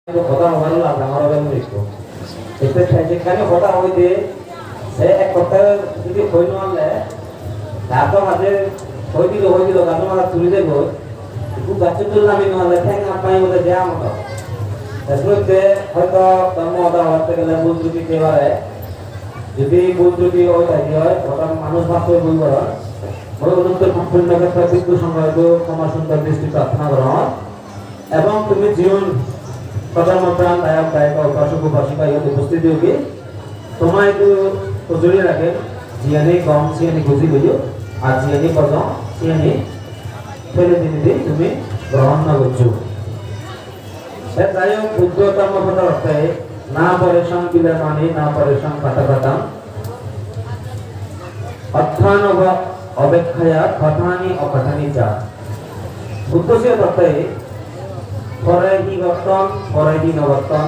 কথা মোবাইল না আমার হবে দেখো এতে যেখানে কথা হইতে সে এক কথা যদি হই নলে তারপর মাঝে হই দিল গাছ মারা তুলি দেব খুব গাছে তুললাম নলে ঠ্যাং আপনাই বলে দেয়া মতো এসে হয়তো কর্ম আদা হতে গেলে ভুল ত্রুটি এবারে যদি ভুল ত্রুটি হয় ওটা মানুষ ভাবতে ভুল করা বড় অনুত্তর সম্পূর্ণ ক্ষেত্রে বিদ্যুৎ সংগ্রহ ক্ষমা সুন্দর দৃষ্টি প্রার্থনা গ্রহণ এবং তুমি জীবন প্রধানমন্ত্রী নায়ক গায়ক উপাসক উপাসিকা ইহত উপস্থিতি হোক তোমায় একটু কচুরি রাখে জিয়ানি গম সিয়ানি গুজি বুঝো আর জিয়ানি পদ সিয়ানি ফেলে দিনে তুমি গ্রহণ না করছো যাই হোক বুদ্ধতম কথা অর্থে না পরেশান বিলে মানি না পরেশান কাটা কাটাম অর্থানব অপেক্ষায়া কথানি অকথানি চা বুদ্ধ সে অর্থে পরাইহি বর্তন পরাইহি নবর্তন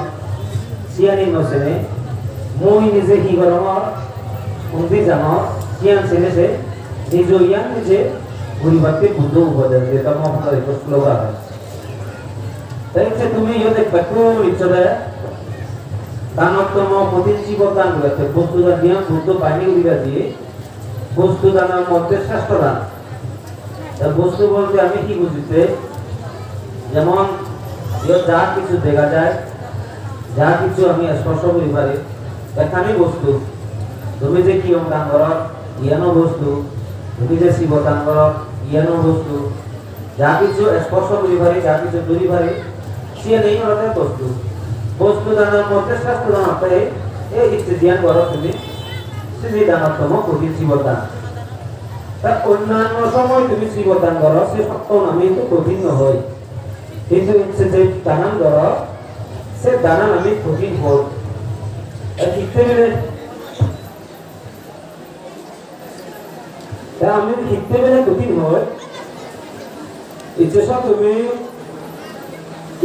সিয়ানি নসেনে মই নিজে কি গরম উন্দি জানো সিয়ান সেনে সে নিজ ইয়ান নিজে পরিবারকে বুদ্ধ উপদেশ যেটা মহাত্মা এক শ্লোক আছে তাই সে তুমি ইয়ে দেখবে কোন ইচ্ছাতে দানত্তম প্রতিজীব দান করতে বস্তু দান দিয়া বুদ্ধ পানি উড়িয়া দিয়ে বস্তু দানের মধ্যে শ্রেষ্ঠ দান বস্তু বলতে আমি কি বুঝিতে যেমন যা কিছু দেখা যায় যা কিছু আমি স্পর্শ করি পারি এখানে বস্তু তুমি যে কি দান কর ইয়ানো বস্তু তুমি যে শিব দান কর ইয়ানো বস্তু যা কিছু স্পর্শ করি পারি যা কিছু দূরি পারি সে নেই অর্থাৎ বস্তু বস্তু দানের মধ্যে শ্রেষ্ঠ দান অর্থাৎ এই ইচ্ছে ধ্যান করো তুমি সে দানতম কঠিন শিবদান তার অন্যান্য সময় তুমি শিবদান করো সে সত্য নামে তো কঠিন হয় কিন্তু সে যে দানান করো সে দানান আমি কঠিন হই আমি শিখতে পেলে কঠিন হয় ইচ্ছে তুমি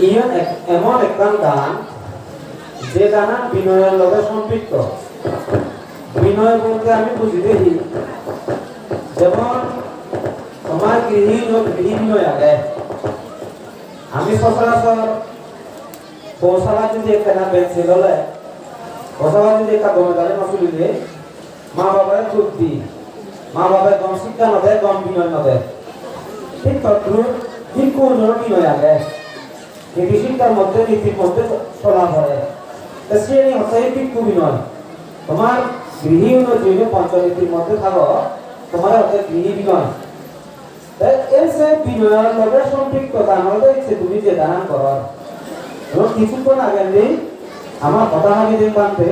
ইয়ান এমন একখান গান যে গানা বিনয়ের লগে সম্পৃক্ত বিনয় বলতে আমি বুঝি দেখি যেমন আমার গৃহিণী আগে আমি সচরাচর পৌঁছালা যদি একটা বেঁচে গেলে পৌঁছালা যদি একটা গমে গেলে মাসুলিলে মা বাবার দুধ দি মা বাবার গম শিক্ষা নদে গম বিনয় নদে ঠিক তদ্রুপ ঠিক কোন বিনয় আগে নীতি শিক্ষার মধ্যে নীতির মধ্যে চলা ধরে সে হচ্ছে ঠিক বিনয় তোমার গৃহী যদি পঞ্চনীতির মধ্যে থাকো তোমার হচ্ছে গৃহী বিনয় এসে বিনয়ের লগে সম্পৃক্ততা আমাদের ইচ্ছে তুমি যে দান করো এবং কিছুক্ষণ আগে নেই আমার কথা আমি দিন বানতে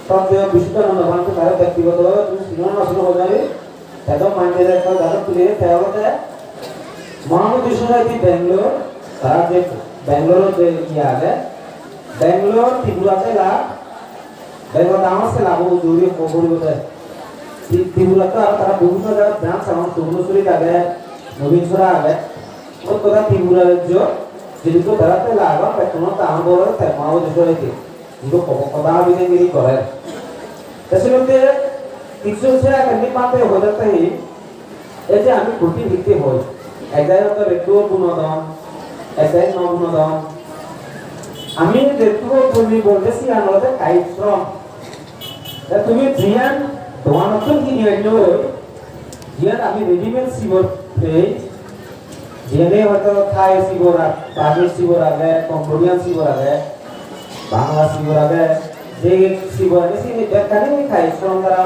সন্দেহ বিশুদ্ধানন্দ বানতে তারা ব্যক্তিগতভাবে তুমি সিনেমা নষ্ট হয়ে যাবে একদম মাইন্ডের একটা গান তুলে তাহলে মহামুদ সোসাইটি ব্যাঙ্গালোর তারা যে ব্যাঙ্গালোর যে ইয়ে আছে ব্যাঙ্গালোর ত্রিপুরাতে লাভ ব্যাঙ্গালোর আমার সে লাভ জরুরি পরিবর্তে ত্রিপুরাতে আর তারা বিভিন্ন জায়গায় ব্রাঞ্চ আমার সুবর্ণচুরিতে আগে নবীনছড়া আগে ওর কথা ত্রিপুরা রাজ্য যেহেতু তারাতে লাভ পেট্রোল তাম বড় মহামুদ সোসাইটি কিন্তু কথা বিদেগিরি করে সেগুলোতে কিছু সে একাডেমি পাতে হয়ে যাতে এই যে আমি খুঁটি ভিত্তি হই এক জায়গায় তো একটু গুণদম এক জায়গায় নগুণদম আমি যেটুকু তুমি বলতেছি আমাদের কায়িক শ্রম তুমি জিয়ান তোমার নতুন কি নিয়ে জিয়ান আমি রেডিমেড শিবর পেয়ে জিয়ানে হয়তো থাই শিবর পাকির শিবর আগে কম্বোডিয়ান শিবর আগে বাংলা শিবর আগে যে শিবর আগে সে ব্যাখ্যানে কায়িক শ্রম দ্বারা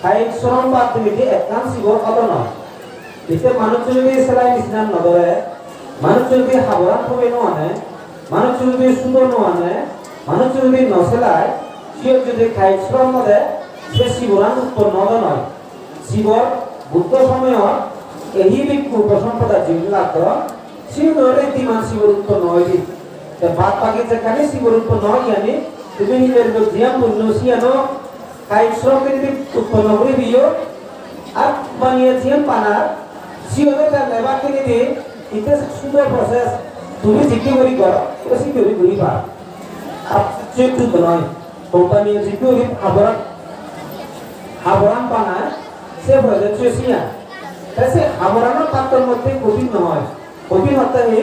কায়িক শ্রম বা তুমি যে একখান শিবর অত নয় এতে মানুষ যদি সেলাই স্নান নধরে মানুষ যদি হাবরান হবে আনে মানুষ যদি সুন্দর আনে মানুষ যদি নসেলায় সে যদি খাই শ্রম নদে সে শিবরান উৎপন্ন নয় শিবর বুদ্ধ সময় এই বিক্ষু উপসম্পদা জীবন লাভ শিবরে দিমান শিবর উৎপন্ন হয় বাদ পাকে যেখানে শিবর উৎপন্ন হয় জানি তুমি নিজের জিয়াম পুণ্য সিয়ানো খাই শ্রম যদি উৎপন্ন করে দিও আর বানিয়ে জিয়াম পানার শিবরে তার লেবার থেকে দিয়ে এটা সুন্দর প্রসেস তুমি সিকিউরিটি করো এটা সিকিউরিটি করি পা আর চেকু নয় কোম্পানি সিকিউরিটি আবরণ বানায় সে প্রজেক্ট সিয়া তাই সে আবরণের পাত্রের মধ্যে কঠিন নয় কঠিন হতে এই যে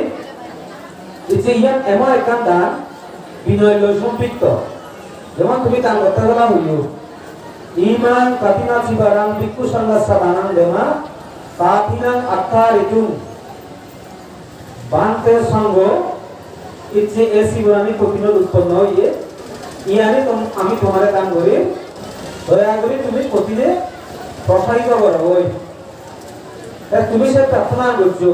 তুমি যে দান করো এই দান তুমি যে শিবর দান করো সে শিবর উৎপন্ন হয় যে ইয়ান এমন একখান দান বিনয় লয় সম্পৃক্ত যেমন তুমি দান করতে গেলা হইল ইমান কাতিনা চিবারাং ভিক্ষু সংঘাত সাধারণ দেমা কাতিনাং আত্মা ঋতুং বান্তে সঙ্গ ইচ্ছে এ শিবরানি প্রতিনোদ উৎপন্ন হইয়ে ইয়ানি আমি তোমার দান করি দয়া করে তুমি প্রতিনে প্রসারিত করো ওই তুমি সে প্রার্থনা করছো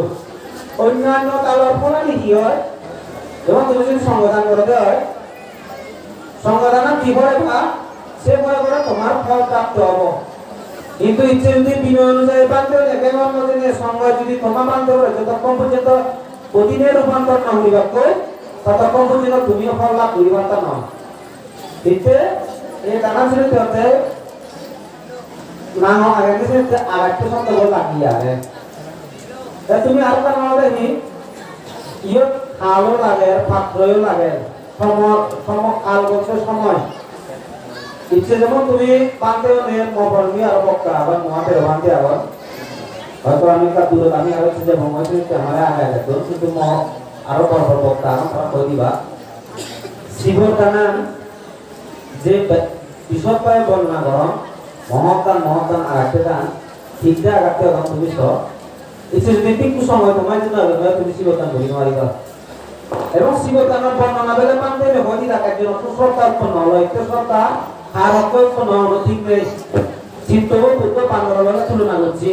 অন্যান্য কালোর ফলানি কি হয় যেমন তুমি যদি সংগদান করতে হয় সংগদান কি করে বা সে মনে করে তোমার ফল প্রাপ্ত হব কিন্তু ইচ্ছে যদি বিনয় অনুযায়ী বানতে হলে কেমন মধ্যে সঙ্গ যদি তোমার বানতে হবে যতক্ষণ পর্যন্ত প্রতিদিনের রূপান্তর না হইবা কই ততক্ষণ পর্যন্ত তুমিও ফল লাভ করিবার তা নয় কিন্তু এই দানা শ্রেণীতে হতে না আগে শ্রেণীতে আর একটা শব্দ লাগিয়ে আগে তুমি আর কারণ দেখি ইয়ে আলো লাগে পাত্রও লাগে কাল বছর সময় ইচ্ছে যেমন তুমি বান্ধেও নে মবর্মী আর বক্কা আবার মহাতে বান্ধে আবার হয়তো আমি তার দূরে আমি আরো যে ভ্রমণ আমার আগে যেত কিন্তু আরো বড় বক্তা আমার কই দিবা শিবর দানান যে বিশদ পায় বর্ণনা করম মহৎদান আগাতে দান ঠিক যে আগাতে দান তুমি সব ইচ্ছে যদি একটু সময় তোমার জন্য তুমি শিবদান করি মারিবা এবং শিবদানের বর্ণনা বেলে মানতে হবে হদি রাখার জন্য শ্রদ্ধা উৎপন্ন হলো একটু শ্রদ্ধা আর উৎপন্ন হলো ঠিক নেই চিত্ত বুদ্ধ বান্দরের লগে তুলনা করছি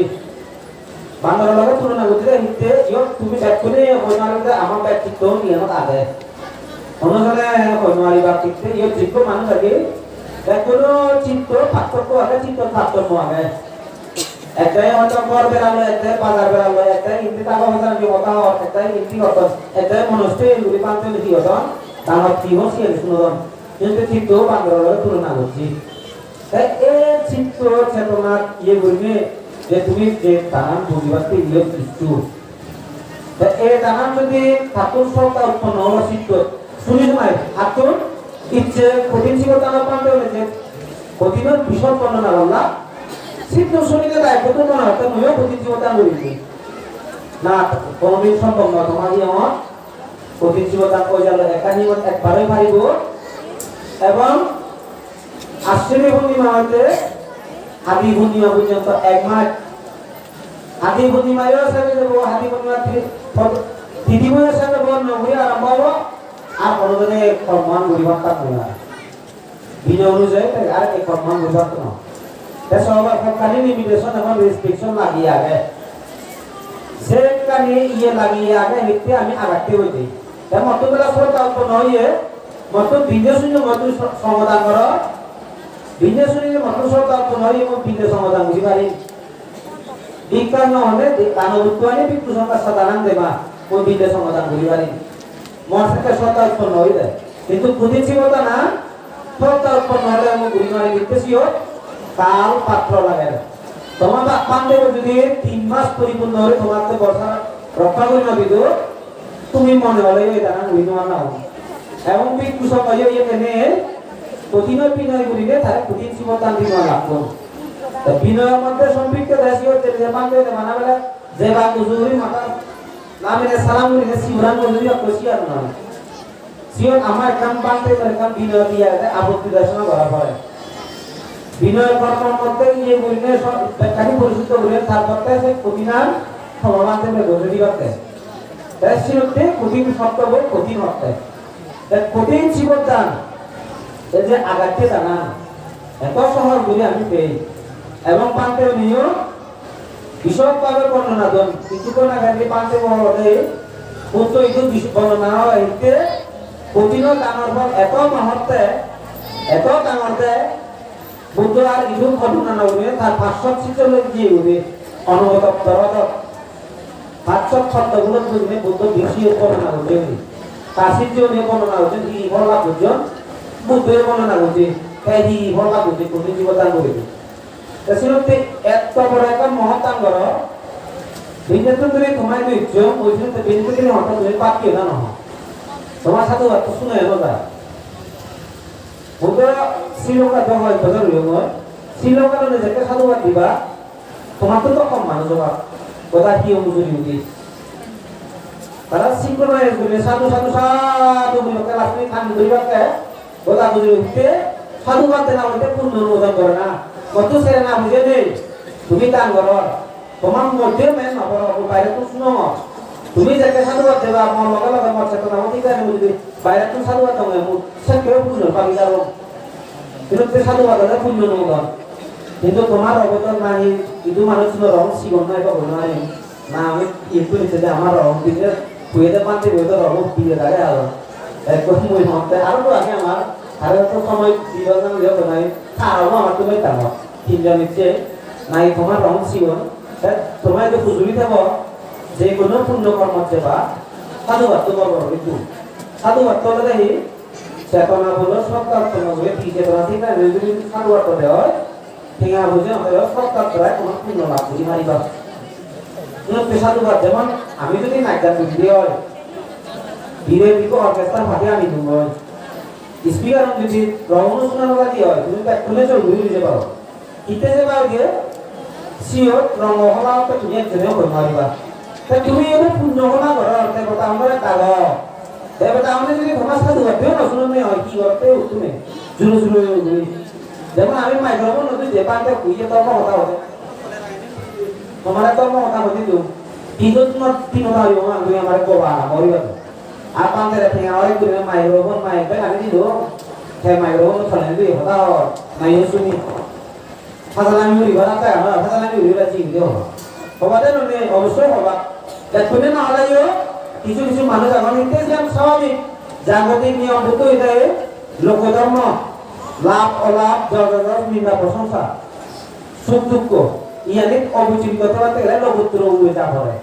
বান্দরের লগে তুলনা করছি হিতে তুমি ব্যাক করে হইনারে আমার ব্যক্তিত্ব নিয়ে আগে অনুসারে হইনারিবা ঠিক যোগ্য মানুষ আগে কোনো চিত্ত পার্থক্য আগে চিত্ত পার্থক্য আগে একটাই হয়তো ঘর বেড়ালো একটাই বাজার বেড়ালো একটাই হিন্দি টাকা পয়সা কি কথা হয় একটাই হিন্দি হত একটাই মনস্থ এগুলি পান্তে কি হত তার কি হচ্ছে শুনুন কিন্তু চিত্ত বান্দরের তুলনা করছি তাই এই চিত্ত চেতনা ইয়ে বলবে যে তুমি যে দানান বুঝিবাতে ইয়ে কিছু এই দানান যদি ঠাকুর সত্তা উৎপন্ন হলো চিত্ত শুনি শোনায় ঠাকুর ইচ্ছে কঠিন জীবতা না পান্তে হলে যে কঠিনের ভীষণ বর্ণনা আল্লাহ চিত্ত শুনিতে দেয় কত মনে হয় তুমিও কঠিন জীবতা করিছি না কোনদিন সম্ভব না তোমার আমার কঠিন জীবতা কই গেল একা নিয়ম একবারে পারিব এবং আশ্চর্য পূর্ণিমা হইতে আদি পূর্ণিমা পর্যন্ত এক মাস আদি পূর্ণিমায়ও সাথে দেবো আদি পূর্ণিমা তিথিময়ের সাথে বর্ণ হয়ে আরম্ভ হবো আর কোনোদিনে কর্মান ঘুরিবার তার না বিনা অনুযায়ী আর এই কর্মান ঘুরিবার তো না সবার সরকারি লিমিটেশন এবং রেস্ট্রিকশন লাগিয়ে আগে সেখানে ইয়ে লাগিয়ে আগে হেঁটে আমি আগাতে হইতে তাই মতবেলা সরকার নয় মত বিদেশ মত সমাধান কর বিদেশ মত সরকার নয় এবং বিদেশ সমাধান করি পারি বিজ্ঞান নহলে কানবুত্বানি বিক্ষু সংখ্যা সাধারণ দেবা ওই বিদেশ সমাধান করি পারি মন থেকে সরকার উৎপন্ন হয়ে যায় কিন্তু প্রতিচিবতা না সরকার উৎপন্ন হলে আমি ঘুরি মারি দিতেছিও কাল পাত্র লাগে তোমার পান্ডে যদি 3 মাস পরিপূর্ণ হলে তোমাকে বর্ষা রক্ষা করি না দিত তুমি মনে হলে ওই দানা ঘুরি তোমার না এবং বিক্ষু সংখ্যা এখানে প্রতিনয় বিনয় করিলে তার প্রতিচিবতান দিব লাগবো বিনয়ের মধ্যে সম্পৃক্ত রাশি হচ্ছে যে পান্ডে মানা বেলা যে বা গুজুরি মাতা নামে সালাম করিলে শিবরান গুজুরি কষি আর না সিও আমার কাম পান্ডে করে কাম বিনয় দিয়া আপত্তি দর্শন করা পড়ে বিনয় কর্মের মধ্যে ইয়ে বললে ব্যাখ্যাটি পরিশুদ্ধ করে তারপর সে কঠিনার সমাধান থেকে গজরি করতে তাই সিরতে কঠিন শব্দ বই কঠিন হতে কঠিন জীবদান এই যে আগাতে জানা এত সহজ বলে আমি পেই এবং পান্তে নিয়েও বিশদভাবে বর্ণনা দেন কিছুক্ষণ আগে পান্তে বলতে বুদ্ধ ইদু বর্ণনা হইতে কঠিন ডাঙর ফল এত ডাঙরতে বুদ্ধ আর ইদু ঘটনা না উঠে তার 500 চিত্র গিয়ে উঠে অনুগত দরদ 500 শব্দগুলো বুঝলে বুদ্ধ বেশি বর্ণনা করতে কাশির যে বর্ণনা হচ্ছে এই বলা বুঝছেন বুদ্ধের বর্ণনা করছে এই বলা বুঝছে কোন জীবদান করেছে তাছাড়া এত বড় একটা মহত্তান করো বিজেপি তুমি তোমার দিচ্ছ ওই জন্য বিজেপি হঠাৎ তুমি পাকিও না নহয় তোমার সাথে এত শুনে এলো যায় বুদ্ধ শ্রীলঙ্কা জমায় বদল হয় শ্রীলঙ্কার নিজেকে সাধুবাদ দিবা তোমার তো কম মানুষ কথা কি অনুযায়ী উঠি তারা সিঙ্ক্রোনাইজ করে সাধু সাধু সাধু মিলকে লাস্টে খান দুইবারকে ওটা বুঝে উঠতে সাধু বাদে না বলতে পূর্ণ অনুমোদন করে না কত সেরে না বুঝে নেই তুমি দান করো তোমার মধ্যে মেন নবর বাইরে তো শুনো তুমি যাকে সাধু বাদ দেবা আমার লগে লগে আমার চেতনা মতি জানে বুঝবি বাইরে তো সাধু বাদ দেবে মু সে কেউ বুঝলো পাবি যাবো কিন্তু সাধু বাদ দেবে পূর্ণ অনুমোদন কিন্তু তোমার অবদান নাই কিন্তু মানুষ রং শিবন নাই বা বলনা না আমি একটু নিচে যে আমার রং দিতে কুয়েতে পান্তে বইতে রং দিয়ে দাঁড়ে আলো একদম মই মতে আরো তো আগে আমার আরো তো সময় বিভাজন দিও তো নাই আরো আমার তুমি তামো তিনজন নিচে নাই তোমার রং শিবন তোমায় তো খুজুলি থাকো যে কোনো পুণ্য কর্ম সেবা সাধুবাদ তো করবো কিন্তু সাধুবাদ তো দেখি চেতনা বলো সব কাজ বলে কি চেতনা ঠিক না যদি সাধুবাদ তো দেওয়া ঠিক আছে বুঝে আমাদের সব কাজ করায় কোনো পুণ্য লাভ করি মারিবা সাধুবাদ যেমন আমি যদি নাইকার বুঝলি হয় ধীরে ধীরে অর্কেস্ট্রার ফাটে আমি তুমি স্পিকার যদি রহন শোনানো লাগি হয় তুমি খুলে চল ঘুরে দিতে পারো কিতে যে পাও দিয়ে সিওর রঙ হলা তো তুমি একজনে করে মারিবা তা তুমি এনে পুণ্য হলা করো অর্থাৎ কথা আমরা কাগ দেবতা আমাদের যদি তোমার সাধুবাদ দেও না শুনে হয় কি করতে তুমি জুরু জুরু যেমন আমি মাইক্রোফোন নতুন যে পান্তে খুঁজে তর্ক কথা হতে তোমার তর্ক কথা হতে তো কিন্তু তোমার তিনটা হইব আমি আমার গোবা না মরিবা আর পান্তে রে আমার করে মাইক্রোফোন মাইক আমি দিল সে মাইক্রোফোন চলে দিই হতা নাই শুনি ফাজালামি হইবা না তাই আমরা ফাজালামি হইবা জি দিও হবা দেন নে অবশ্যই হবা দেখুন না হলাইও কিছু কিছু মানুষ এখন ইন্টেলিজেন্ট স্বাভাবিক জাগতিক নিয়ম ভূত হইতে লোকধর্ম লাভ অলাভ জগৎ নিন্দা প্রশংসা সুখ দুঃখ ইয়ানি অবিচলিত হতে গেলে লঘুত্তর উড়ে যা পড়ে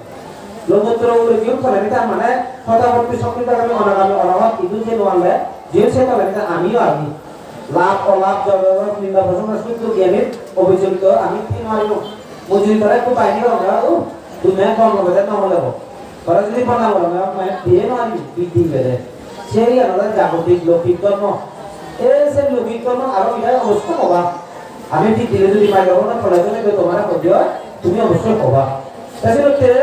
লঘুত্তর উড়ে জীব চলে তার মানে শতাবর্তী শক্তিটাকে অনাগামী অনাভাব কিন্তু যে নোয়ালে যে সে চলে আমিও আমি লাভ অলাভ জগৎ নিন্দা প্রশংসা সুখ দুঃখ ইয়ানি অবিচলিত আমি কি মারিব মজুরি করে একটু বাইরে আমরা তুমি কম হবে না হলে পরে যদি বানাবো না দিয়ে মারি বৃদ্ধি বেড়ে সেই আমাদের জাগতিক লৌকিক কর্ম এই যে লৌকিক কর্ম আরো এটা অবশ্যই হবা আমি ঠিক দিলে যদি মাইক্রোফোন ফলাইতে তো তোমার কদিও তুমি অবশ্যই হবা তাছাড়া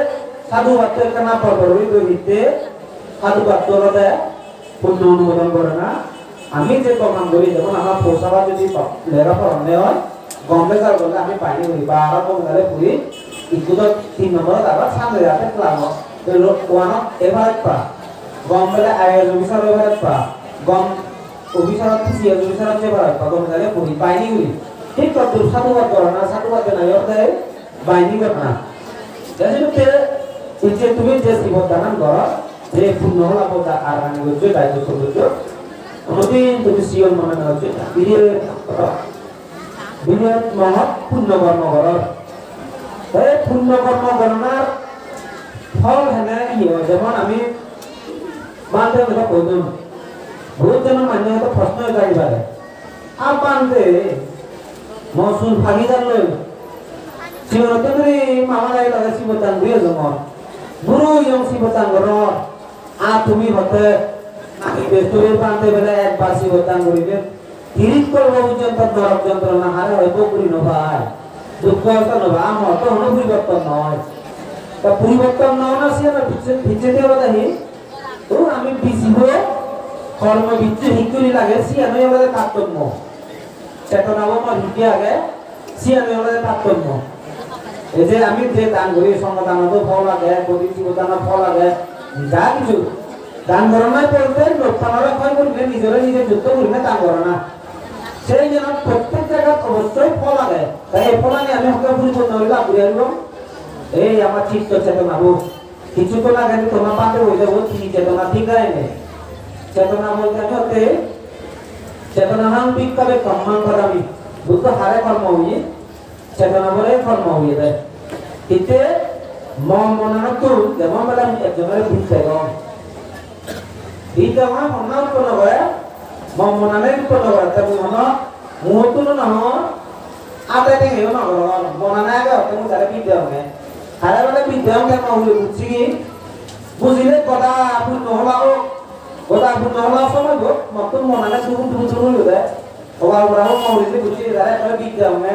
সাধু বাক্যের কানা পরপরই দৈবিতে সাধু বাক্যরতে পূর্ণ অনুমোদন করে না আমি যে প্রমাণ করি যেমন আমার পোষাবা যদি লেখা পড়ানো হয় গমে যার বলে আমি পানি করি বা আরো কম গেলে পুরি ইকুত 3 নম্বর আবার সামনে যাতে ক্লাব ওয়ান এভারেজ পা গম বলে আইএস অফিসার এভারেজ পা গম অফিসার সিএস অফিসার যে এভারেজ পা গমে গেলে পুরি পানি করি ঠিক কত সাধুবাদ করে না সাধুবাদ না ইয়তে বাইনি করে না যাতে যে তুমি যে জীবন দান করো যে পূর্ণ হলা পদা আর আমি হচ্ছে দায়িত্ব করছো অনুদিন তুমি সিওন মনে না হচ্ছে বিনিয়োগ মহৎ পুণ্য কর্ম কর এই পুণ্য কর্ম গণনার ফল হেনে যেমন আমি বান্ধে কথা কইলাম বহুত জন মানুষ হয়তো প্রশ্ন জানি পারে আর বান্ধে মসুল ভাগিদার লই জীবনতে ধরে মামারাই লাগে শিবতান দিয়ে জমন গুরু ইয়ং শিবতান কর আর তুমি হতে আমি বেস্তরে বান্ধে বেলা একবার শিবতান করিবে তিরিশ করব পর্যন্ত নরক যন্ত্রণা হারে হইব করি নভাই দুঃখ নভা আমার তো কোনো পরিবর্তন নয় তা পরিবর্তন নয় না সে ভিজে দেওয়া দেখি তো আমি বিজিব কর্ম ভিজে হিকুরি লাগে সে আমি আমাদের তারতম্য চেতনাও আমার হিকে আগে সে আমি আমাদের তারতম্য এই যে আমি যে দান করি সংগদানত ফল লাগে প্রতি জীবদানত ফল লাগে যা কিছু দান করণায় পড়তে লোকসানরা ক্ষয় করবে নিজেরা নিজে যুদ্ধ করবে দান করণা সেই জন্য প্রত্যেক জায়গায় অবশ্যই ফল আগে তাই এই ফল আনি আমি হকে পরিপূর্ণ হইলে ঘুরে আসবো এই আমার চিত্ত চেতনা হোক কিছু তো লাগে তোমার পাতে হয়ে যাবো কি চেতনা ঠিক আছে চেতনা বলতে আমি হতে চেতনা হাম বিক্ষাবে কর্মান করামি বুদ্ধ হারে কর্ম হইয়ে চেতনা বলে কর্ম হইয়ে দেয় কিন্তু মন মনানো তো যেমন বলে একজনের ভিক্ষা গম ভিক্ষা মানে মনা উৎপন্ন করে মন মনানে উৎপন্ন করে তাই মন মুহূর্ত না আদায় থেকে না মনানে আগে তুমি তারা ভিক্ষা হবে হারে বলে ভিক্ষা কেন হইলে বুঝছি কি বুঝিলে কথা পূর্ণ হলা ও কথা পূর্ণ হলা সময় গো মতন মনানে দুগুণ দুগুণ শুরু হয়ে যায় হওয়ার পর মৌলিতে বুঝি তারা একটা ভিক্ষা হবে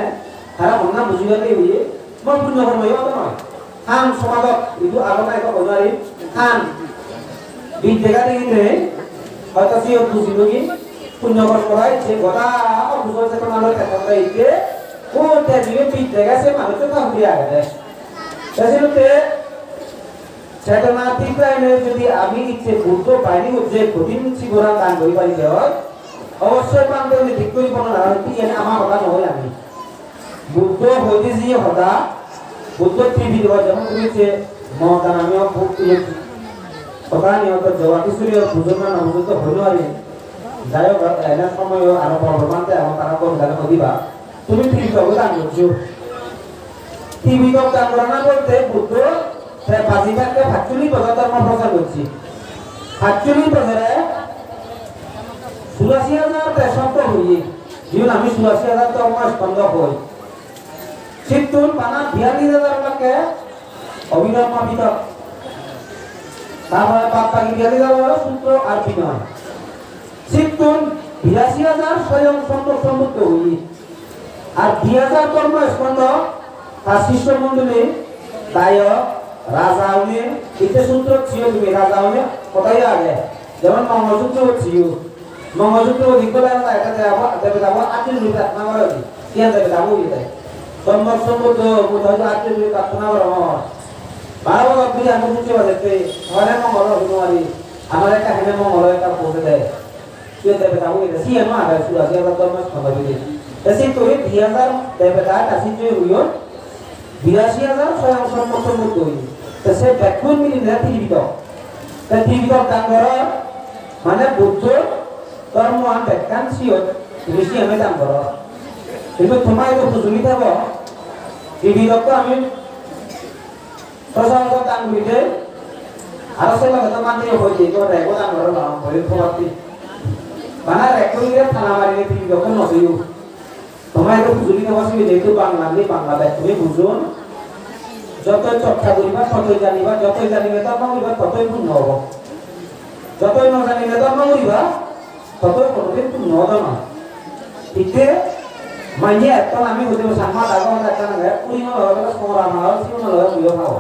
হারা মনা বুঝিলে হইয়ে মই পূর্ণ কর্ম হইব নয় খান সমাজত ইটো আগত নাই কব নোৱাৰি খান বিদ্যেগা দেখিলে হয়তো সে বুঝিল কি পুণ্যকর্ম করায় যে গদা অবসর চেতনা লয় থাকতে ইতে কোনটা দিকে বিদ্যেগা সে মানুষের থাকবে আগে সেজন্যতে চেতনা তীব্রায়নে যদি আমি ইচ্ছে বুদ্ধ বাইনি হচ্ছে কঠিন শিবরা দান করি পারি হয় অবশ্যই পান্তে ঠিক করি কোনো না আমার কথা নহয় আমি বুদ্ধ হইতে যে হদা বুদ্ধ ত্রিবিধ হয় যেমন তুমি যে মমতা নামীয় ভোগ তুলেছি কথা নিয়ত জবা কিছুরি বুঝুন না বুঝুন তো হইল আর যাই হোক এনে সময় আরো প্রমাণতে আমার তারা কোন জায়গা দিবা তুমি ত্রিবিধ দান করছো ত্রিবিধ দান করা না বলতে বুদ্ধ বাজিটাকে ৪৫ বছর ধর্ম প্রচার করছি ৪৫ বছরে ৮৬,০০০ শব্দ হই যেমন আমি ৮৬,০০০ ধর্ম স্কন্ধ হই চিত্তুন বানা ৪২,০০০ লোকে অভিধর্ম বিতক তারপরে বাদ বাকি ৪২,০০০ সূত্র আর বিনয় চিত্তুন ৮২,০০০ স্বয়ং সন্তোষ সমুদ্র হই আর ২,০০০ ধর্ম স্কন্ধ তার শিষ্য মন্ডলী দায়ক রাজা উনি ইতে সূত্র ছিল তুমি রাজা উনি কোথায় আগে যেমন মঙ্গলসূত্র ছিল মঙ্গলসূত্র অধিকলা এটা দেবে যাব ৮ মিনিট আত্মা করে কি দেবে যাব ইতে সম্ভব সম্ভব কোথায় ৮ মিনিট আত্মা করে বারো বছর আমি বুঝতে পারছি হয় মঙ্গল হনুমারি আমার একটা হেনে মঙ্গল একটা পৌঁছে দেয় কি দেবে যাব ইতে সি এনো আগে সুরাজি আবার তো মাস খবর দিই এসে তো ২০০০ দেবে তা কাছে যে হইও ৮২,০০০ স্বয়ং সম্মত হই তো সে ব্যাকুল মিলিনে ত্রিবিধ তা ত্রিবিধ দান করা মানে বুদ্ধ ধর্ম আন ব্যাখ্যান সিয়ত ঋষি আমি দান করা কিন্তু তোমার তো বুঝলি থাকো ত্রিবিধক তো আমি প্রসাদ দান করিতে আর সে কথা মানতে হইছে তো রেগো দান করা না হই খবরটি বানা রেকর্ডিংয়ে থানা মারিলে ত্রিবিধক নসিও তোমার তো বুঝলি থাকো সে যেহেতু বাংলাদেশ তুমি বুঝুন যতই চর্চা করিবা ততই জানিবা যতই জানিবে ধর্ম করিবা ততই পূর্ণ হব যতই ন জানিলে ধর্ম করিবা ততই কোনোদিন পূর্ণ হতো না ঠিকে মাইনে এত আমি হতে সামা দাগা একটা না পুরি নলগা সমরা না সিও নলগা বুঝো খাও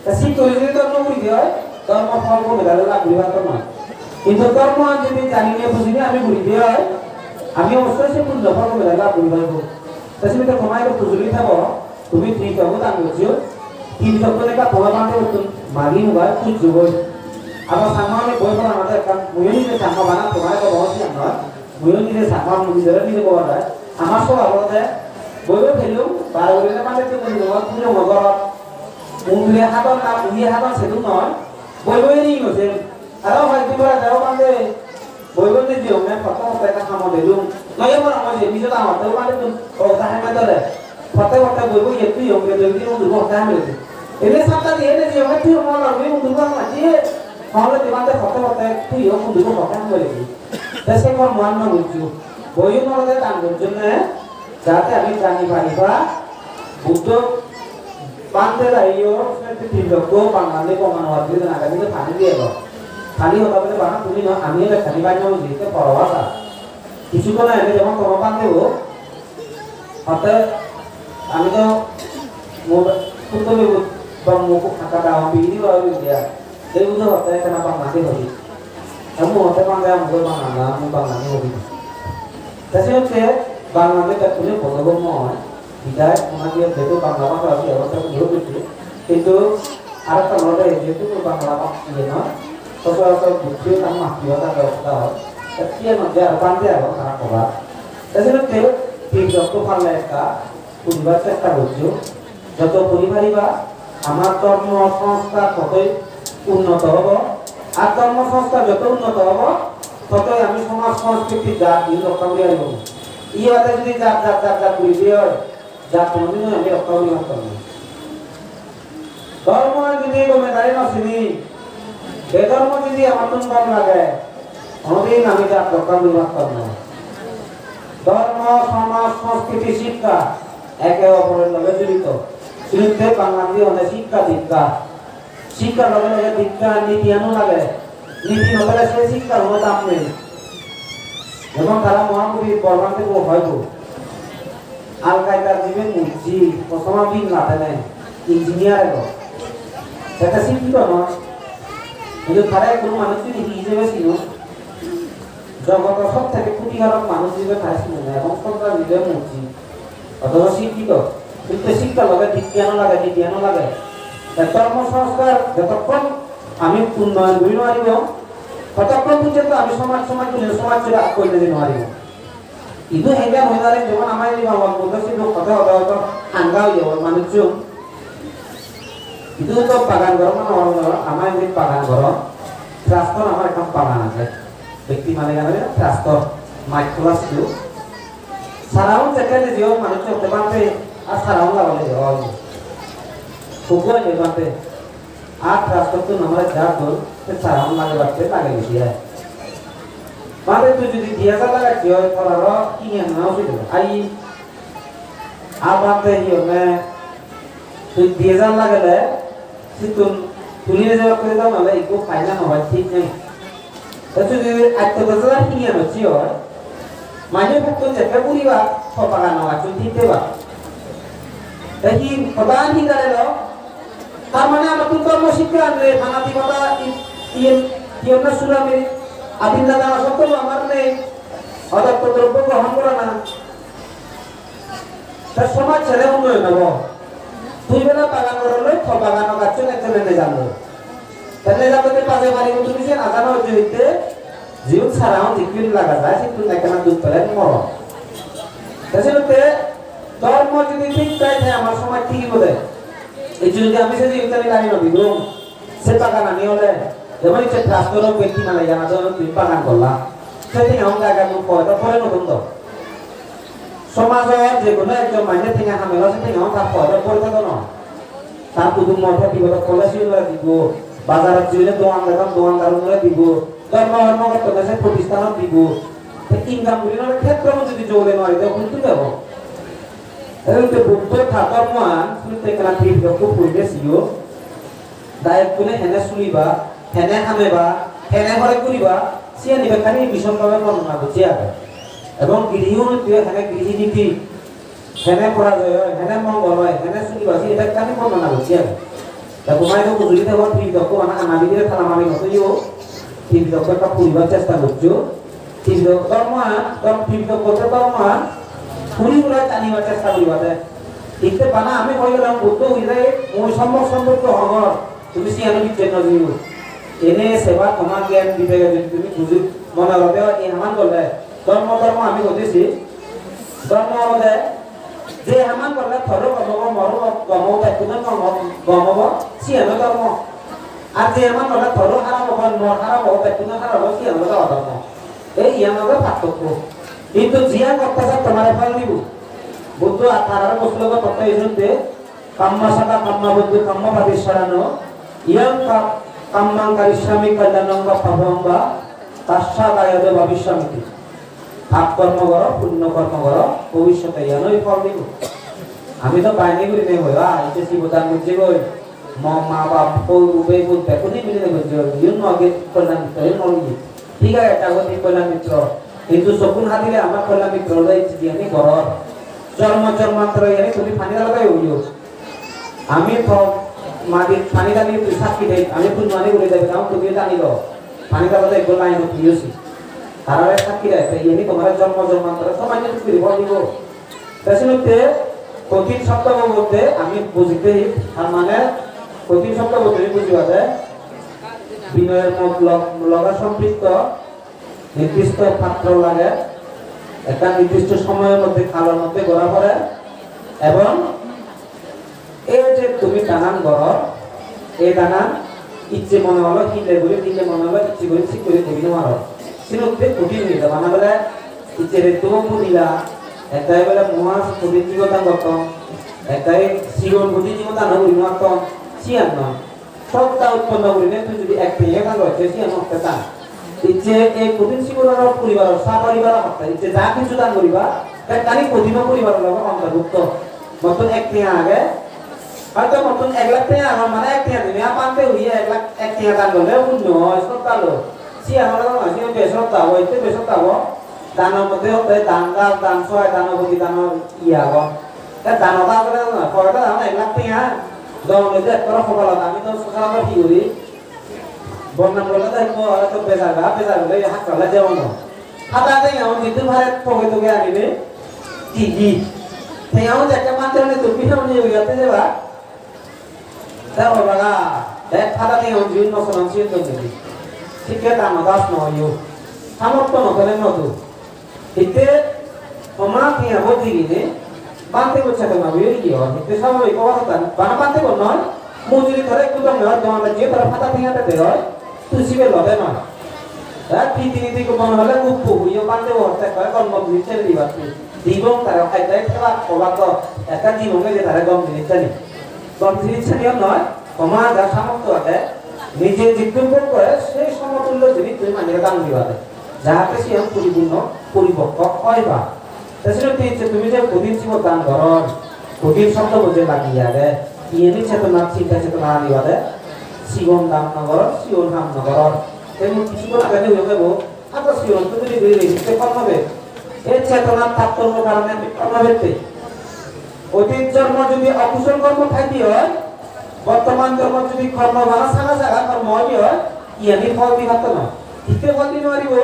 তা সি তৈরি ধর্ম করি হয় ধর্ম ফল কো মেলা লাভ করিবা তো না কিন্তু ধর্ম যদি জানিলে বুঝিলে আমি করি হয় আমি অবশ্যই সে পূর্ণ ফল কো মেলা লাভ করিবা তা সেটা তোমায় তো বুঝলি থাকো তুমি ঠিক হবে দান করছো তিন শব্দ লেখা ভগবানকে মাগি মুগায় খুব যুগল আবার সামনে বই পড়া আমাদের একটা মুয়নিতে সামা বানা তোমার তো বহসি আমরা মুয়নিতে সামা মুগিদের নিতে বলা যায় আমার সব আলাদা বইও ফেলো বার বলে মানে তো তোমার পুরো মগর উংলে হাতন না উংলে হাতন সেটু নয় বই নি গছে আর হয় তোমরা যাও মানে বই বলতে দিও মে ফটো একটা সামা দিলুম নয় বড় আমার যে বিজলা আমার তো মানে তো ও তাহে মে ফতে ফতে বইবো একটু ইয়ঙ্গে জলদি মুদুর কথা মেলে এলে সাতটা দিয়ে এলে যে একটু মন লাগবে মুদুর কথা মাঝে তাহলে তোমাদের ফতে ফতে একটু ইয়ং মুদুর কথা মেলে দেশে কোন মন না বুঝছো বইও মনে দান করার জন্য যাতে আমি জানি পারিবা বুদ্ধ বান্ধে রাইও তিলক বাঙালি কমানো আর দিন আগে দিকে পানি দিয়ে এলো পানি হতা বলে বানা তুমি না আমি এটা খালি বানি আমি দিতে পরওয়াটা কিছু তো না এনে যেমন তোমার বান্ধেও হাতে আমি তো খুব bang muku kata ambi ini baru dia dari udah hotel kenapa masih hobi kamu hotel bang yang mau bang nggak mau bang nggak hobi tapi oke bang nanti tak punya foto mau tidak mengajar itu bang lama kalau dia orang tak hidup itu ada kalau ada itu bang lama ini no soal bukti sama dia tak tahu tapi yang nanti ada pantai apa karena kobar tapi oke tiga tu hal mereka pun চেষ্টা করছো যত পরিবারিবা আমার কর্ম সংস্কার ততই উন্নত হব আর কর্ম সংস্কার যত উন্নত হব ততই আমি সমাজ সংস্কৃতি জাতি রক্ষা করি আসব ইয়াতে যদি জাত জাত জাত জাত করি দিয়ে জাত কোনোদিন আমি রক্ষা করি আসতাম না ধর্ম যদি কমে দাঁড়িয়ে নছিনি বেধর্ম যদি আমার তো কম লাগে কোনোদিন আমি জাত রক্ষা করি আসতাম না ধর্ম সমাজ সংস্কৃতি শিক্ষা একে অপরের লগে জড়িত শুনতে বাংলাদেশে অনেক শিক্ষা দীক্ষা শিক্ষার লগে লগে দীক্ষা নীতি আনো লাগে নীতি নগরে সে শিক্ষার কোনো দাম নেই যেমন তারা মহাকবি বলবান থেকে হয়তো আল কায়দার দিবেন মুজি প্রথমা বিন না দেন ইঞ্জিনিয়ার এলো এটা শিক্ষিত নয় কিন্তু তারা কোনো মানুষ যদি হিসেবে ছিল জগতের সব থেকে ক্ষতিকারক মানুষ হিসেবে তারা ছিল না এবং সন্তান হিসেবে মূর্তি অথবা শিক্ষিত কিন্তু শিক্ষা লাগে বিজ্ঞানও লাগে ধর্ম সংস্কার যতক্ষণ আমি উন্নয়ন করি নোৱাৰিব ততক্ষণ পর্যন্ত আমি সমাজ করলে যে নোৱাৰিব কিন্তু হেঙ্গা মহিলারে যেমন আমার এই বাবা বলতেছি কথা হয়তো হাঙ্গা হয়ে যাবো মানুষজন কিন্তু তো বাগান ঘর মানে আমার যে বাগান ঘর রাস্তার আমার এখন বাগান আছে ব্যক্তি মানে গেলে রাস্তার মাইক খোলা ছিল সারাও যেখানে যেও মানুষ চলতে পারবে আর সারাও লাগালে যাওয়া খুবই নির্বাতে আর রাস্তা তো আমরা যা তোর সারাও লাগে বাড়তে লাগে বেশি হয় মানে তুই যদি 2000 লাগাচ্ছি হয় ফলারও কিনে নাও ছিল আই আর বাড়তে মানে তুই 2000 লাগালে তুই যাওয়ার করে দাও নাহলে একটু ফাইনা নয় ঠিক নেই যদি 8000 কিনে আনছি হয় মানে ভক্ত যেটা পুরিবা সবাগা নয় তুই দিতে পার দেখি প্রধান হিসাবে তার মানে আমার তুই কর্মশিক্ষা আনলে মানবিকতা ইয়ে সুরামে আদিল্লা দেওয়া সত্ত্বেও আমার নেই অদত্ত দ্রব্য গ্রহণ করে না তার সমাজ ছেড়ে উন্নয়ন হব দুই বেলা বাগান করলে বাগান গাছন একজন এনে জানলো তাহলে যাতে পাশে বাড়ি মতো দিছে আজানো হইতে জীবন ছাড়াও জিকির লাগা যায় কিন্তু একখানা দুধ পেলে মরণ তাছাড়া ধর্ম যদি ঠিক চাই আমার সময় ঠিকই বলে এই যদি আমি সে জীবিকানি লাগি নবী গো সে বাগান আমি হলে যেমন ইচ্ছে রাষ্ট্র ব্যক্তি মানে জানা যখন তুমি বাগান করলাম সেটি এমন জায়গায় পয়দা পরে নতুন তো সমাজের যে কোনো একজন মানুষের থেকে হামেলা সেটি এমন তার পয়দা পরে থাকো না তার কুটুম মঠে দিব কলেজে দিব বাজারের জন্য দোকানদার দিব ধর্মকর্তা কাছে প্রতিষ্ঠানত দিব ইনকাম করি না ক্ষেত্র যদি চলে নয় তখন তুই যাব এরকম বুদ্ধ থাকার মান শুনতে কেনা ঠিক খুব পরিবেশিও দায়ক কোনে হেনে শুনিবা হেনে হামেবা হেনে ঘরে করিবা সিয়া নিবে খালি ভীষণভাবে বর্ণনা করছি আগে এবং গৃহীও হেনে গৃহী নীতি হেনে পরাজয় হয় হেনে মঙ্গল হয় হেনে শুনিবা সি এটা খালি বর্ণনা করছি আগে তোমার তো বুঝলি দেবো ঠিক দক্ষ মানে আনাবি দিয়ে থালা মামি হতেও ঠিক দক্ষ একটা পরিবার চেষ্টা করছো ঠিক ঠিক দক্ষতে ধর্মান পুরীগুলো জানিবার চেষ্টা করিবা দেখতে পানা আমি কই গেলাম বুদ্ধ হইলে মই সম্পর্ক হগর তুমি সিয়ানো বিজ্ঞান নজিও এনে সেবা তোমার জ্ঞান দিবে যদি তুমি বুঝি মনে হবে এই হামান করলে ধর্ম আমি বলতেছি ধর্ম হলে যে হামান করলে থরো গমব মরো গমব তুমি গমব সিয়ানো ধর্ম আর যে হামান করলে থরো হারাবো মর হারাবো তুমি হারাবো সিয়ানো ধর্ম এই ইয়ানোর পার্থক্য কিন্তু জিয়া অত্যাচার তোমার ফল দিব বুদ্ধ তারার বসলগ কথা এজন্যে কাম্মাসাদা কাম্মাবদ্ধ কাম্মাবাদী সরানো ইয়াং কাম্মাঙ্গার ইসলামিক কল্যাণঙ্গ পাবঙ্গা তাস্বাদায়দ ভবিষ্যমিতি পাপ কর্ম করো পুণ্য কর্ম করো ভবিষ্যতে ইয়ানোই ফল দিব আমি তো বাইনে করি নেই হয় আইতে শিবদান বুঝে গই মা বাপ উবে বুঝবে কোনি মিলে বুঝে ইউন আগে কল্যাণ করে নলি ঠিক আছে এটা গতি কল্যাণ মিত্র কিন্তু চকুন হাতিলে আমার কল্যাণ মিত্র যাইছে দিয়ে ঘর জন্মান্তর এনে তুমি পানি লাগাই হইও আমি মাটি পানি দানি তুই সাক্ষী দেই আমি তুই মানে করে যাবে কারণ তুমি জানিল পানি দাও একটু লাইন হইছি তারা সাক্ষী দেয় তাই এনে তোমার জন্মান্তর সমাজ তুমি বলিব তাছাড়া কঠিন শব্দ বলতে আমি বুঝতে আর মানে কঠিন শব্দ বলতে বুঝিবা যায় বিনয়ের লগা সম্পৃক্ত নির্দিষ্ট পাত্র লাগে একটা নির্দিষ্ট সময়ের মধ্যে খালের মধ্যে গড়া পড়ে এবং এই যে তুমি দানান গড় এই দানান ইচ্ছে মনে হলো কিনলে বলে কিনলে মনে হলো ইচ্ছে করে ঠিক করে করি নেওয়ার সিনুতে কঠিন হয়ে যাবে বানা বলে ইচ্ছে রে তুমি বুঝিলা একটাই বলে মহাস প্রতিযোগিতা করত একটাই সিগন প্রতিযোগিতা না করি মাত্র সিয়ান নয় সবটা উৎপন্ন করিলে তুই যদি এক পেয়ে কাজ হচ্ছে সিয়ান হতে চান ইচ্ছে এই কঠিন শিবরার পরিবার সাপরিবার হত্যা ইচ্ছে যা কিছু দান করিবা তাই কালি কঠিন পরিবারের লগত অন্তর্ভুক্ত মতন এক টিয়া আগে হয়তো মতন 1 লাখ টিয়া আমার মানে এক টিয়া দুনিয়া পান্তে উড়িয়ে 1 লাখ এক টিয়া দান করলে শূন্য হয় শ্রদ্ধালো সিয়ান হলে নয় সিয়ান বেসরতা হবো এতে বেসরতা হবো দানের মধ্যে হতে দান গাছ দান ছয় দানবতী দানের ইয়া হবো দানতা করে না পয়সা দাম 1 লাখ টিয়া দমলে যে একটা সফলতা আমি তো সকালে কি করি বন্যা বলে তাই তো বেজার বলে হাত কালা যাও না হাতা দেই আমার দিতে ভারে পকে তোকে আনিবে টিভি তাই আমার একটা মাত্র নেই তো পিঠাও নিয়ে গেতে যাবা দেখো বাবা এক হাতা দেই আমার জীবন নষ্ট ছিল তো দেখি ঠিক আছে আমার দাস নয় সামর্থ্য নকলে নতু এতে তোমার কি হতে গিয়ে বানতে করছে তো না বেরিয়ে কি হয় এতে স্বাভাবিক কথা বানা বানতে কর নয় মজুরি ধরে একটু দম হয় তোমার যে তারা ফাটা ঠিকাতে হয় তুই শিবে লবে না তার পৃথিবী থেকে মনে হলে খুব পুকুরিও বানতে হতে হয় কর্ম দিচ্ছে দিবা জীবন তারা খাইতে খেলা অবাক একটা জীবনে যে তারা গম দিচ্ছে নি গম দিচ্ছে নিও নয় তোমার যা সামর্থ্য আছে নিজে জিজ্ঞাসা করে সেই সমতুল্য যদি তুমি মানুষের দাম দিবা যাহাতে সে পরিপূর্ণ পরিপক্ক হয় বা তাছাড়া তুমি যে কঠিন জীবন দান করো কঠিন শব্দ বোঝে লাগিয়ে দে ইয়ে চেতনা চিন্তা চেতনা আনিবা দে জীবন দান নগর শিওর নাম নগর তেমন কিছুক্ষণ আগে হয়ে যাবো আচ্ছা শিওর তুমি যদি রেজিস্টে কমাবে এই চেতনার তাৎপর্য কারণে কমাবে অতীত জন্ম যদি অকুশল কর্ম খাইতে হয় বর্তমান জন্ম যদি কর্ম ভাড়া সাগা সাগা কর্ম হয় ইয়ানি ফল দিবাত না ইতে ফল দিন মারিব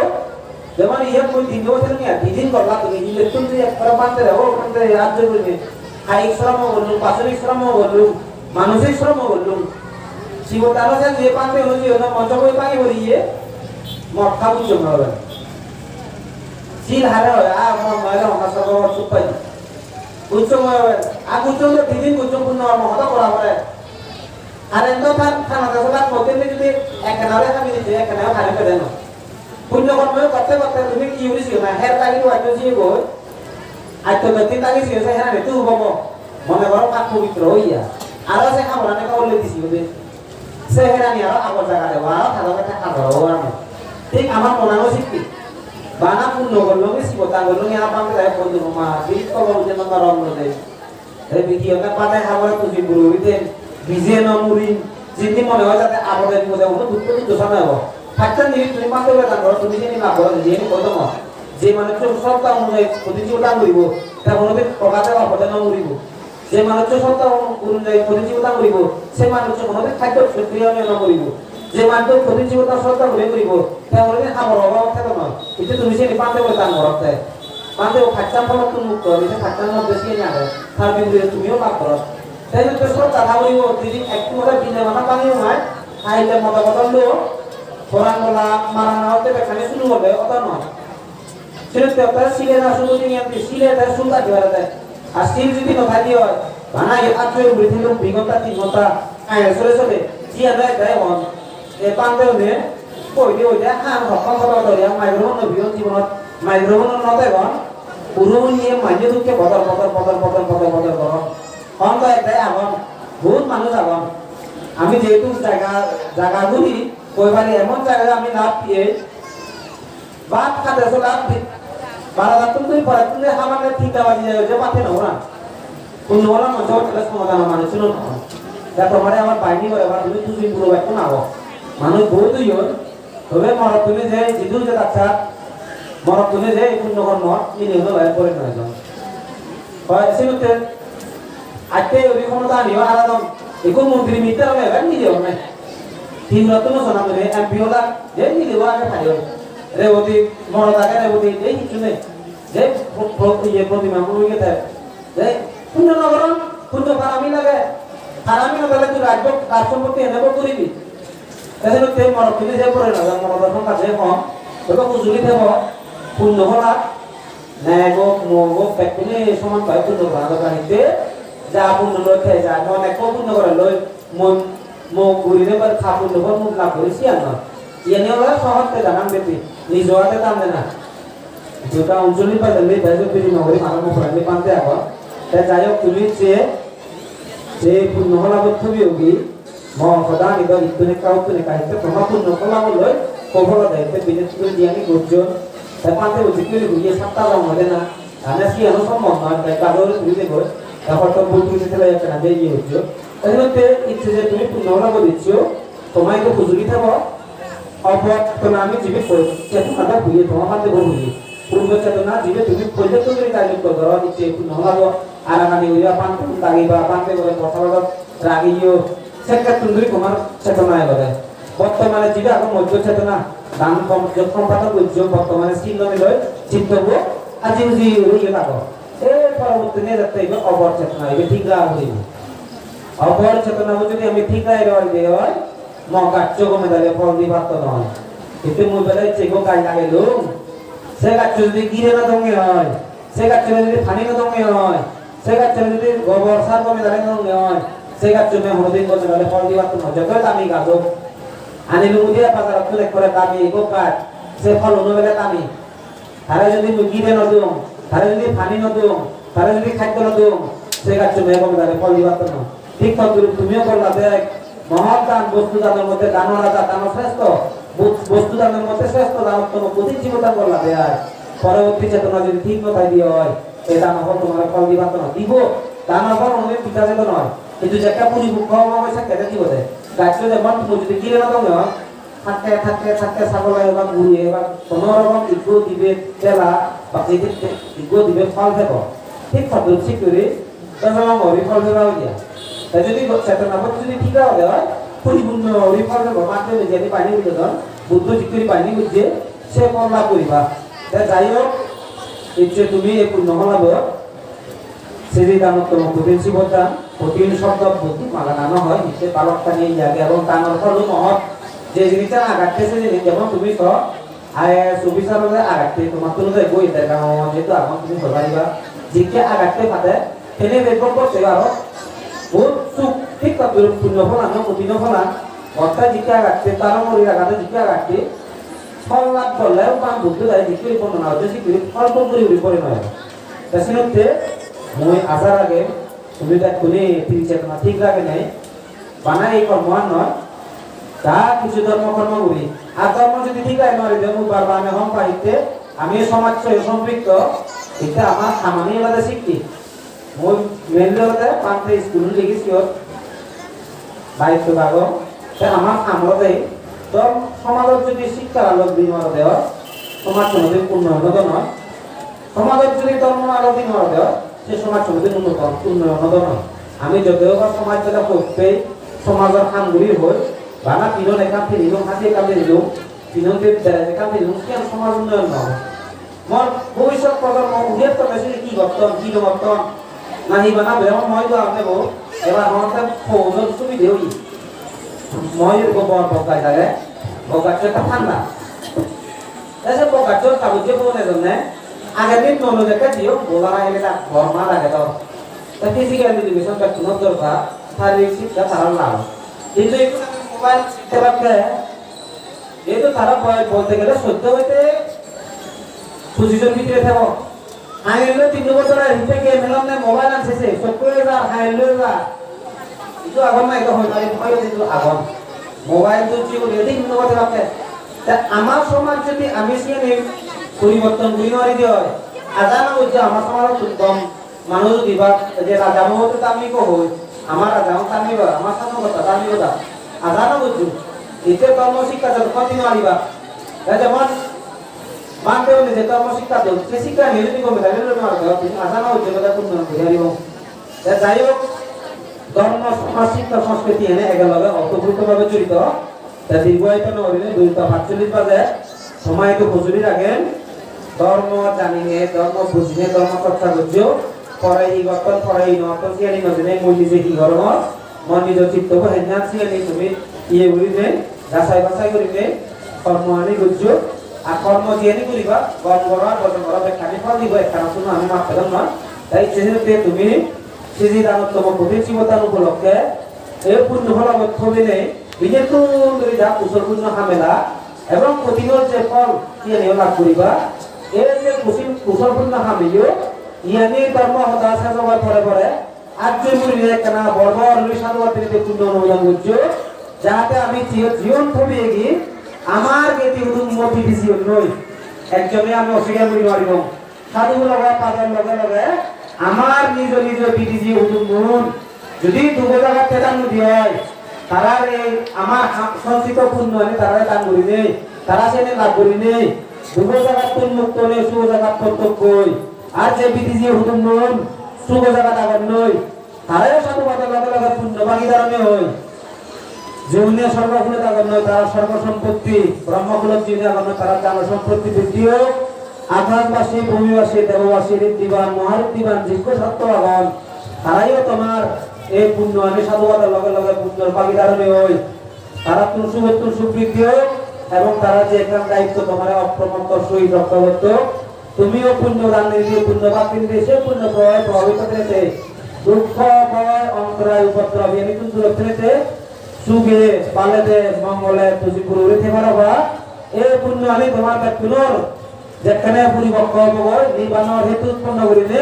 যেমন ইয়ে কই দিন বছর নিয়া দিন করলা তুমি ইলে তুমি একবার মানতে রাখো ওখানে রাজ্য করে কায়িক শ্রম বললুম পাশবিক শ্রম বললুম মানসিক শ্রম বললুম জীবতালো যে পাতে হইছে ওনা মঞ্চ কই পাই বলিয়ে মদ খাবু জমা হবে সিল হারে হয় আ ময়লা আমার সব চুপ পাই উচ্চ হবে আগ উচ্চ দিন উচ্চ পূর্ণ মহত করা হয় আর এত খানা দাসলার মধ্যে যদি একনারে আমি দিতে একনারে খালি পেলে না পুণ্য কর্ম করতে করতে তুমি কি হইছিস না হের লাগি ওয়াইতো জি গো আইতো গতি লাগি সে হেরা নে তু বব মনে করো পাক পবিত্র হইয়া আর সে খাবরানে কাউলে দিছি ওবে সে হেরা নি আর আগর জায়গা দেওয়া খাদা কথা খাদা ওরা ঠিক আমার মনানো শিখি বানা পুণ্য করলো বেশি কথা করলো নি আপন কে বন্ধু মা বিট কবল যে নম্বর রং দে রে ভিডিও কা পাতায় খাবার তুই বুড়ো হইতে বিজে নমুরি জিন্দি মনে হয় যাতে আবদের মধ্যে কোনো দুঃখ দোষা না হবে ফাক্তার নিয়ে তুমি মাত্র বেতন করো তুমি জানি না করো যে কইতো না যে মানুষ সবটা অনুযায়ী প্রতিযোগিতা করিব তা কোনোদিন প্রকাশে অপদে না করিব যে মানুষ সবটা অনুযায়ী প্রতিযোগিতা করিব সে মানুষ কোনোদিন খাদ্য সক্রিয় না করিব যে মানুষ প্রতিযোগিতা সবটা করে করিব তা কোনোদিন খাবার অভাব থাকে না এটা তুমি জানি পাতে বেতন করতে পাতে ফাক্তার ফল তুমি মুক্ত এটা ফাক্তার মধ্যে বেশি না তার বিপরীতে তুমিও লাভ করো তাই তো সব কথা বলিব যদি একটু মতো বিনা মানা পানিও হয় আইলে মতো বদললো ফোরান বলা মারানো হতে বেখানে শুরু হবে অত নয় সেটা আপনার সিলে না শুরু দিয়ে আনতে সিলে তার সুন্দর দিবার দেয় আর সিল যদি কথা দিয়ে হয় বানা আত্মীয় বৃদ্ধি লোক 2 ঘন্টা 3 ঘন্টা আয় চলে চলে জিয়া দেয় দেয় মন এ পান্তে হলে কই দিয়ে ওই দেয় হ্যাঁ হকম কথা ধরে মাইগ্রোভন বিয়ন জীবনত মাইগ্রোভন নতে গন পুরো নিয়ে মাইনে দুঃখে বদল বদল বদল বদল বদল বদল করো অন্ত একটাই আগন বহুত মানুষ আগন আমি যেহেতু জায়গাগুলি কইবারে এমন জায়গায় আমি লাভ পেয়ে বাদ খাতে লাভ বারাদা তুমি পরে তুমি হামানে ঠিক বাজি যায় যে পাতে না ওরা কোন ওরা মঞ্চ চলে সমাধান মানে শুনো যা তোমারে আমার বাইনি করে আবার তুমি দুদিন পুরো বাইক না আবো মানুষ বহুত ইয়ন তবে মর তুমি যে জিদু যে আচ্ছা মর তুমি যে পূর্ণ কর্ম নিলে হলো ভাই করে না যাও হয় সেমতে আজকে ওই ক্ষমতা নিও আলাদা এগো মন্ত্রী মিটার হবে এবার নিলে হবে তিন রত্ন সোনা করে এমপি হলা যে নিলে আগে খাইও রে ওদি বড় থাকে রে ওদি এই কিছু নেই যে ইয়ে প্রতিমা মুই গেতে যে পুণ্য নগরণ পুণ্য পারামি লাগে পারামি না তাহলে তুই রাজ্য কাজ সম্পত্তি এনেব করিবি তাহলে তে মর তুমি যে পড়ে না মর দর্শন কাছে কম তোকে বুঝুলি দেব পুণ্য হলা নেগো মোগো পেকুনে সমান পাই পুণ্য করা দরকার নিতে যা পুণ্য লক্ষ্যে যা মনে পুণ্য করে লই মন মো ঘুরিলে পর খা পুণ্য কর মুখ লাভ করেছি আর না ইয়ে হলো সহজতে জানান বেশি নিজ হাতে দাম দেনা যেটা অঞ্চলিক বাজারে বেজপিরি নগরী মানব প্রাণী পান্তে আগো তাই যাই হোক তুমি যে পুণ্য হলাবদ্ধ বিয়োগী মহসদা নিদ ইতুনে কাউতুনে কাহিতে তোমা পুণ্য কলাম লই কবল দাইতে বিনে তুলে দিয়ানি গুজন তাই পান্তে উচিত করে ঘুরিয়ে সাতটা রং হবে না আনে কি আনো সম্ভব নয় তাই কাগজে তুলে দেবো তারপর তো বই তুলে ফেলে যাচ্ছে না দিয়ে হচ্ছে তাই হচ্ছে ইচ্ছে যে তুমি পুণ্য হলাব দিচ্ছ তোমায় তো খুজুরি থাকো অপরাধ আমি জীবিত চেতনাটা ভুলিয়ে তোমার হাতে ভুলিয়ে পূর্ব চেতনা জীবে তুমি পর্যন্ত করে কার্যক্র করো ইচ্ছে পুণ্য হলাব আরামানি হইয়া পান্তে দাগিবা পান্তে করে কথা বলা রাগিও সেটা তুমি তোমার চেতনায় বলে বর্তমানে যিনি এখন মধ্য চেতনা দান সম্পাদক উজ্জ বর্তমানে চিহ্ন মিলয় চিন্তব আজি বুঝি রইলে থাকো এই পরবর্তী নিয়ে যাতে হইবে অবর চেতনা হইবে ঠিক হইবে অবর চেতনা যদি আমি ঠিক রাখি হয় মগাচ্য কমে যাবে ফল দিবাত নয় কিন্তু মুই বেলায় চেকো কাজ লাগাইলো সে গাছ যদি গিরে না দঙ্গে হয় সে গাছ যদি পানি না দঙ্গে হয় সে গাছ যদি গোবর সার কমে যাবে দঙ্গে হয় সে গাছ জন্য হলদিন করতে গেলে ফল দিবাত নয় যত দামি গাছ হোক আনিলো মুদিয়া বাজারত তুলে করে দামি গো কাঠ সে ফল অনুবেলে দামি তারা যদি গিরে না দিও তারা যদি পানি না দিও তারা যদি খাদ্য না দিও সে গাছ জন্য কমে যাবে ফল দিবাত নয় ঠিক তদ্রূপ তুমিও করলা দেখ মহৎ দান বস্তু দানের মধ্যে দান রাজা দান শ্রেষ্ঠ বস্তু দানের মধ্যে শ্রেষ্ঠ দানোত্তম প্রতি জীবদান করলা দেয় পরবর্তী চেতনা যদি ঠিক কথাই দিয়ে হয় এই দান ফল তোমার ফল দিবাত নয় দিব দান ফল অনুযায়ী পিতা যেত নয় কিন্তু যেটা পরিপক্ষ অবস্থা কেটে দিব দেয় গাছ যেমন যদি গিরে না দঙ্গে হয় থাকতে থাকতে থাকতে ছাগল এবার ঘুরিয়ে এবার কোনো রকম ইগো দিবে তেলা বা ইগো দিবে ফল দেব ঠিক তদ্রূপ ঠিক করে তখন হরি ফল দেওয়া দিয়া তাই যদি চেতনা যদি ঠিক হয় পরিপূর্ণ হরি ফল দেব মাধ্যমে যদি পানি বুঝে ধর বুদ্ধ ঠিক পানি বুঝছে সে ফল লাভ করিবা যাই হোক ইচ্ছে তুমি এই পূর্ণ ফলাব সেদি দানোত্তম কঠিন শিবদান কঠিন শব্দ বুদ্ধি মাগানো হয় নিচে বালকটা নিয়ে যাবে এবং দানোর ফল মহৎ যে জিনিসটা আঘাতছে সে জিনিস যেমন তুমি তো সুবিচার আঘাতছে তোমার তো বই দেখা যেহেতু আমার তুমি ধরবা জিকে আঘাততে পাতে এনে বের করতে আরো বহুত সুখ ঠিক পূর্ণ ফলান কঠিন ফলান অর্থাৎ জিকে আঘাতছে তারও মরি আঘাতে জিকে আঘাতছে ফল লাভ করলেও কাম বুদ্ধি দেয় জিকে বর্ণনা হচ্ছে জিকে ফল করে পরে নয় তাছাড়া মই আসার আগে তুমি তাই খুলে তিনি চেতনা ঠিক রাখে নাই বানাই এই কর্ম আর নয় তা কিছু ধর্ম কর্ম করি আর ধর্ম যদি ঠিক হয় নয় দেবো বারবার আমি হম পাইতে আমি সমাজ সম্পৃক্ত এটা আমার সামান্য এলাকা শিখছি মই মেনলি হতে পাঁচটা স্কুল লিখেছি দায়িত্ব ভাগ আমার আমরাতে তো সমাজের যদি শিক্ষার আলোক বিনিময় দেওয়া সমাজ সমাজের উন্নয়ন নয় সমাজের যদি ধর্ম আলোক বিনিময় দেওয়া সে সমাজ সমাজের উন্নয়ন নয় আমি যদিও বা সমাজ যেটা করতে সমাজের খামগুলি হয় বানা তিনজন একাম তিনজন হাতে একাম তিনজন তিনজনদের একাম তিনজন কেন সমাজ উন্নয়ন নয় মোর ভবিষ্যৎ প্রজন্ম উন্নত বেশি কি গঠন কি গঠন নাহি বানা বেরম মই তো আপনি বল এবার আমাদের ফৌজের সুবিধে হই মই গোবর বকাই লাগে বকাচ্ছে একটা ঠান্ডা এসে বকাচ্ছে কাগজে বলে জন্য আগের দিন নলো দেখে দিও বলার আগে না গরমা লাগে তো ফিজিক্যাল এডুকেশন টা কোনো দরকার শারীরিক শিক্ষা তারা লাভ কিন্তু এখন মোবাইল শিখতে পারবে যেহেতু তারা বলতে গেলে সত্য হইতে পজিশন ভিতরে থাকো হাইলো 3 বছর হিতে গেম খেলাম না মোবাইল আনছে সত্য হয়ে যা হাইলো যা itu আগম না এটা হয় পারে ভয় দিতো আগম মোবাইল তো যে রেডিং নগতে রাখে তা আমার সমাজ যদি আমি সিনে পরিবর্তন করি নরি দিও আজান হচ্ছে আমার সমাজ কম মানুষ বিভাগ যে রাজা মহতে তামি কো হই আমার রাজা তামি বা আমার সামনে কথা তামি কথা আজান হচ্ছে এতে কর্ম শিক্ষা যত কঠিন আলিবা যেমন মানতে হলে যে কর্ম শিক্ষা দেব সে শিক্ষা নিয়ে যদি কমে যায় নিলে মারতে হবে আজান হচ্ছে কথা পূর্ণ করে আলিব যাই হোক ধর্ম সমাজ শিক্ষা সংস্কৃতি এনে একেলগে অর্থপূর্ণভাবে জড়িত তা দীর্ঘায়িত নগরীনে 2:45 বাজে সময় একটু খুচুরি রাখেন ধর্ম জানিনে ধর্ম বুঝিনে ধর্ম চর্চা করছো পরে ই গঠন পরে ই নতন সিয়ানি নজনে মই নিজে কি ধর্ম মন নিজ চিত্ত হেনা সিয়ানি তুমি ইয়ে করিবে যাচাই বাছাই করিবে কর্ম আনি করছো আর কর্ম জিয়ানি করিবা গর্ব করা বচন করা ব্যাখ্যানি ফল দিব একখানা শুনো আমি মাফ পেলাম না তাই সেদিনতে তুমি সেদি দানোত্তম প্রতিচিবতার উপলক্ষে এই পূর্ণ ফলাবদ্ধ হইলে বিজেতু ধরে যা কুশলপূর্ণ হামেলা এবং প্রতিদিনের যে ফল ইয়ানিও লাভ করিবা এর যে কুশলপূর্ণ হামিও ইয়ানি কর্ম হতাশা যাওয়ার পরে পরে আজ মুড়ি একখানা বর্বর সাধুবাদীতে পূর্ণ অনুমোদন করছো যাতে আমি জীবন থবি এগি আমার গেতি উন্মতি দিছি নই একজনে আমি অস্বীকার করি মারিব সাধু লগা পাদর লগে লগে আমার নিজ নিজ বিডিজি উন্মূলন যদি দুটো জায়গা তেদান নদী হয় তারা আমার সঞ্চিত পূর্ণ আমি তারা দান করি নেই তারা সেনে লাভ করি নেই দুটো জায়গা উন্মুক্ত নেই সুগো জায়গা প্রত্যক্ষই আর যে বিডিজি উন্মূলন সুগো জায়গা দাগান নই তারাও সাধুবাদের লগে লগে পূর্ণ ভাগিদারণে হয় জীবনে সর্বকুলে তাগন্য তারা সর্বসম্পত্তি ব্রহ্মকুল জীবনে তাগন্য তারা দান সম্পত্তি বৃদ্ধি হোক আকাশবাসী ভূমিবাসী দেববাসী ঋদ্ধিবান মহাঋদ্ধিবান জিজ্ঞ সত্যবাগন তারাইও তোমার এই পুণ্য আমি সাধুবাদের লগে লগে পুণ্যর ভাগিদারণী হই তারা তুলসুবত্তর সুবৃদ্ধি হোক এবং তারা যে এখান দায়িত্ব তোমার অপ্রমত্ত সহিত রক্ষাবদ্ধ তুমিও পুণ্য দান দিয়ে পুণ্য বাকি দিয়ে সে পুণ্য প্রভাবে প্রভাবিত করেছে দুঃখ ভয় অন্তরায় উপদ্রব এনে কিন্তু রক্ষেতে সুখে পালেতে মঙ্গলে তুজি পুরো উঠে পারবা এই পুণ্য আমি তোমার পুনর যেখানে পরিপক্ক হব নির্বাণর হেতু উৎপন্ন করিলে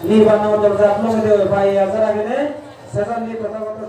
নির্বাণর দরজা আপনাকে দেবে ভাই আসার আগে সেখান নিয়ে কথাগত